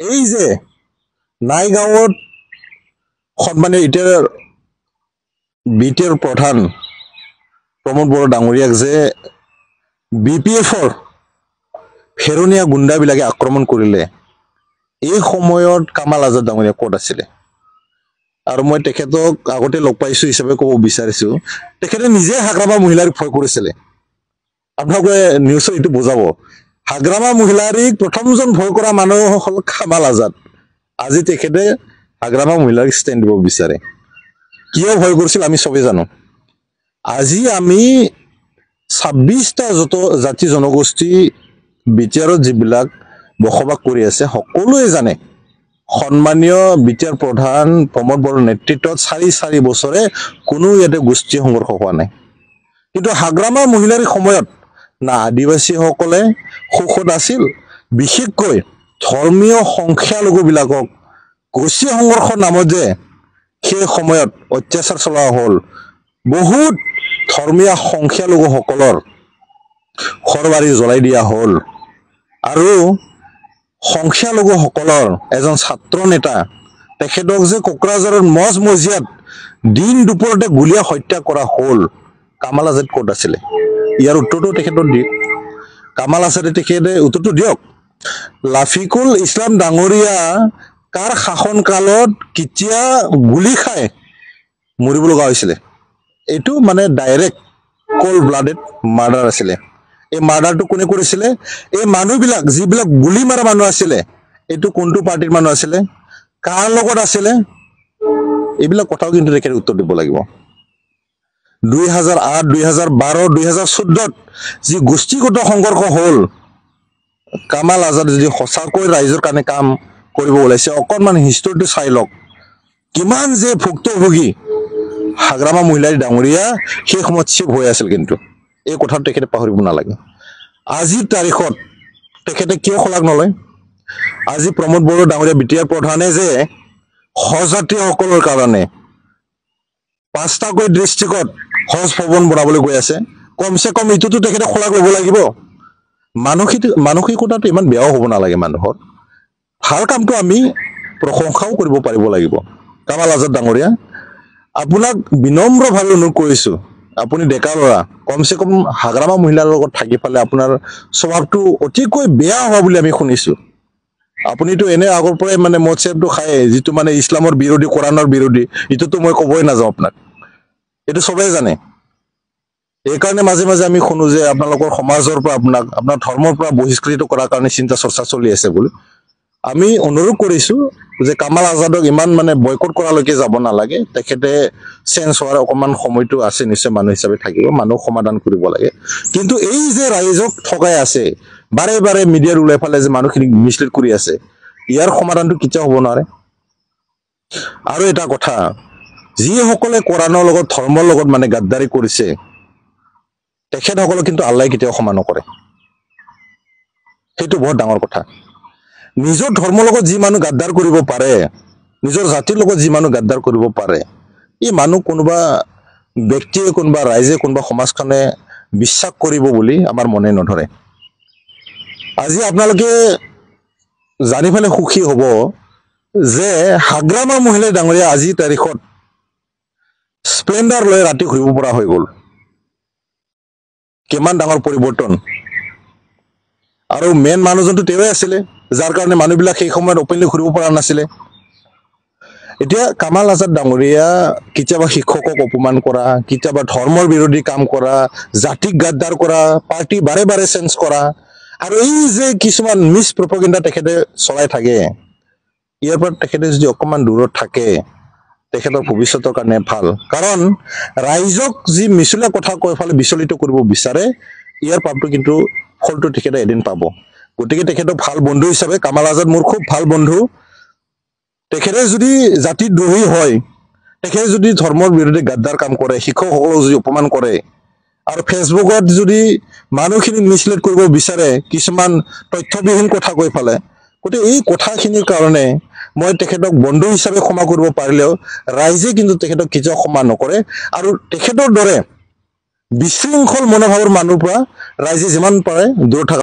এই যে নাইগাঁৱত সন্মানীয় এতিয়া বিটিআৰ প্ৰধান প্ৰমোদ বড়ো ডাঙৰীয়াক যে BPFৰ ফেৰনীয়া গুণ্ডাবিলাকে আক্ৰমণ কৰিলে এই সময়ত কামাল আজাদ ডাঙৰীয়া ক'ত আছিলে আৰু মই তেখেতক আগতে লগ পাইছো হিচাপে ক'ব বিচাৰিছো তেখেতে নিজে হাগ্ৰামা মহিলাক ভয় কৰিছিলে আপোনালোকে নিউজত এইটো বুজাব হাগ্ৰামা মহিলাৰিক প্ৰথমজন ভয় কৰা মানুহ হ'ল কামাল আজাদ আজি তেখেতে হাগ্ৰামা মহিলাক ষ্টেণ্ড দিব বিচাৰে কিয় ভয় কৰিছিল আমি সবে জানো আজি আমি 26টা জাতি জনগোষ্ঠী বিটিআৰত যিবিলাক বসবাস কৰি আছে সকলোৱে জানে সন্মানীয় বিটিআৰ প্ৰধান প্ৰমোদ বড়োৰ নেতৃত্বত 4 বছৰে কোনো ইয়াতে গোষ্ঠী সংঘৰ্ষ হোৱা নাই কিন্তু হাগ্ৰামা মহিলাৰ সময়ত না আদিবাসীসকলে সুখত আছিল বিশেষকৈ ধৰ্মীয় সংখ্যালঘুবিলাকক গোষ্ঠী সংঘৰ্ষৰ নামত যে সেই সময়ত অত্যাচাৰ চলোৱা হ'ল বহুত ধৰ্মীয় সংখ্যালঘুসকলৰ ঘৰবাৰী জ্বলাই দিয়া হ'ল আৰু সংখ্যালঘুসকলৰ এজন ছাত্ৰ নেতা তেখেতক যে কোকৰাঝাৰৰ মজমজিয়াত দিন দুপৰতে গুলীয়া হত্যা কৰা হ'ল কামাল আজাদ ক'ত আছিলে ইয়াৰ উত্তৰটো তেখেতৰ দিয়ক কামাল আজাদে তেখেতে উত্তৰটো দিয়ক লাফিকুল ইছলাম ডাঙৰীয়া কাৰ শাসন কালত কিতিয়া গুলি খাই মৰিব লগা হৈছিলে এইটো মানে ডাইৰেক্ট কোল্ড ব্লাডেড মাৰ্ডাৰ আছিলে এই মাৰ্ডাৰটো কোনে কৰিছিলে এই মানুহবিলাক যিবিলাক গুলি মাৰা মানুহ আছিলে এইটো কোনটো পাৰ্টিৰ মানুহ আছিলে কাৰ লগত আছিলে এইবিলাক কথাও কিন্তু তেখেতে উত্তৰ দিব লাগিব 2008 2012 2014 যি গোষ্ঠীগত সংঘৰ্ষ হ'ল কামাল আজাদ যদি সঁচাকৈ ৰাইজৰ কাৰণে কাম কৰিব ওলাইছে অকণমান হিষ্টৰীটো চাই লওক কিমান যে ভুক্তভোগী হাগ্ৰামা মহিলাৰ ডাঙৰীয়া সেই সময়ত চিপ হৈ আছিল কিন্তু এই কথাটো তেখেতে পাহৰিব নালাগে আজিৰ তাৰিখত তেখেতে কিয় খলাগ নলয় আজি প্ৰমোদ বড়ো ডাঙৰীয়া বিটিআৰ প্ৰধানে যে সজাতীয়সকলৰ কাৰণে 5টাকৈ ডিষ্ট্ৰিক্টত হজ ভৱন বনাবলৈ গৈ আছে কমসে কম ইটোতো তেখেতে খলাগ ল'ব লাগিব মানসিকতাটো ইমান বেয়াও হ'ব নালাগে মানুহৰ ভাল কামটো আমি প্ৰশংসাও কৰিব পাৰিব লাগিব কামাল আজাদ ডাঙৰীয়া আপোনাক বিনম্ৰভাৱে অনুৰোধ কৰিছো আপুনি ডেকা ল'ৰা কমসে কম হাগ্ৰামা মহিলাৰ লগত থাকি পালে আপোনাৰ স্বভাৱটো অতিকৈ বেয়া হোৱা বুলি আমি শুনিছো আপুনিতো এনে আগৰ পৰাই মানে মদচেপটো খায় যিটো মানে ইছলামৰ বিৰোধী কোৰাণৰ বিৰোধী ইটোতো মই ক'বই নাযাওঁ আপোনাক এইটো সবেই জানে এইকাৰণে মাজে মাজে আমি শুনো যে আপোনালোকৰ সমাজৰ পৰা আপোনাৰ ধৰ্মৰ পৰা বহিষ্কৃত কৰাৰ কাৰণে চিন্তা চৰ্চা চলি আছে বুলি আমি অনুৰোধ কৰিছো যে কামাল আজাদক ইমান মানে বয়কট কৰালৈকে যাব নালাগে তেখেতে চেঞ্জ হোৱাৰ অকমান সময়টো আছে নিশ্চয় মানুহ হিচাপে থাকিব মানুহ সমাধান কৰিব লাগে কিন্তু এই যে ৰাইজক ঠগাই আছে বাৰে বাৰে মিডিয়াৰ উলাই ফালে যে মানুহখিনি মিছলিড কৰি আছে ইয়াৰ সমাধানটো কেতিয়া হ'ব নোৱাৰে আৰু এটা কথা যিসকলে কোৰাণৰ লগত ধৰ্মৰ লগত মানে গাদ্দাৰী কৰিছে তেখেতসকলক কিন্তু আল্লাহে কেতিয়াও ক্ষমা নকৰে সেইটো বহুত ডাঙৰ কথা নিজৰ ধৰ্মৰ লগত যি মানুহ গাদ্দাৰ কৰিব পাৰে নিজৰ জাতিৰ লগত যি মানুহ গাদ্দাৰ কৰিব পাৰে এই মানুহ কোনোবা ব্যক্তিয়ে কোনোবা ৰাইজে কোনোবা সমাজখনে বিশ্বাস কৰিব বুলি আমাৰ মনে নধৰে আজি আপোনালোকে জানি পেলাই সুখী হ'ব যে হাগ্ৰামা মহিলা ডাঙৰীয়া আজি তাৰিখত স্প্লেণ্ডাৰ লৈ ৰাতি ঘূৰিব পৰা হৈ গ'ল কিমান ডাঙৰ পৰিৱৰ্তন আৰু মেইন মানুহজনটো তেওঁৱে আছিলে যাৰ কাৰণে মানুহবিলাক সেই সময়ত অপেনলি ঘূৰিব পৰা নাছিলে এতিয়া কামাল আজাদ ডাঙৰীয়া কেতিয়াবা শিক্ষকক অপমান কৰা কেতিয়াবা ধৰ্মৰ বিৰোধী কাম কৰা জাতিক গাদ্দাৰ কৰা পাৰ্টি বাৰে বাৰে চেঞ্জ কৰা আৰু এই যে কিছুমান মিছ প্ৰপগেণ্ডা তেখেতে চলাই থাকে ইয়াৰ পৰা তেখেতে যদি অকমান দূৰত থাকে তেখেতৰ ভৱিষ্যতৰ কাৰণে ভাল কাৰণ ৰাইজক যি মিছলীয়া কথা কৈ ফালে বিচলিত কৰিব বিচাৰে ইয়াৰ পাপটো কিন্তু ফলটো তেখেতে এদিন পাব গতিকে তেখেতক ভাল বন্ধু হিচাপে কামাল আজাদ মোৰ খুব ভাল বন্ধু তেখেতে যদি জাতি দ্ৰোহী হয় তেখেতে যদি ধৰ্মৰ বিৰোধী গাদ্দাৰ কাম কৰে শিক্ষকসকলক যদি অপমান কৰে আৰু ফেচবুকত যদি মানুহখিনি মিছলিড কৰিব বিচাৰে কিছুমান তথ্যবিহীন কথা কৈ ফালে গতিকে এই কথাখিনিৰ কাৰণে মই তেখেতক বন্ধু হিচাপে ক্ষমা কৰিব পাৰিলেও ৰাইজে কিন্তু তেখেতক কেতিয়াও ক্ষমা নকৰে আৰু তেখেতৰ দৰে বিশৃংখল মনোভাৱৰ মানুহৰ পৰা ৰাইজে যিমান পাৰে দূৰত থকা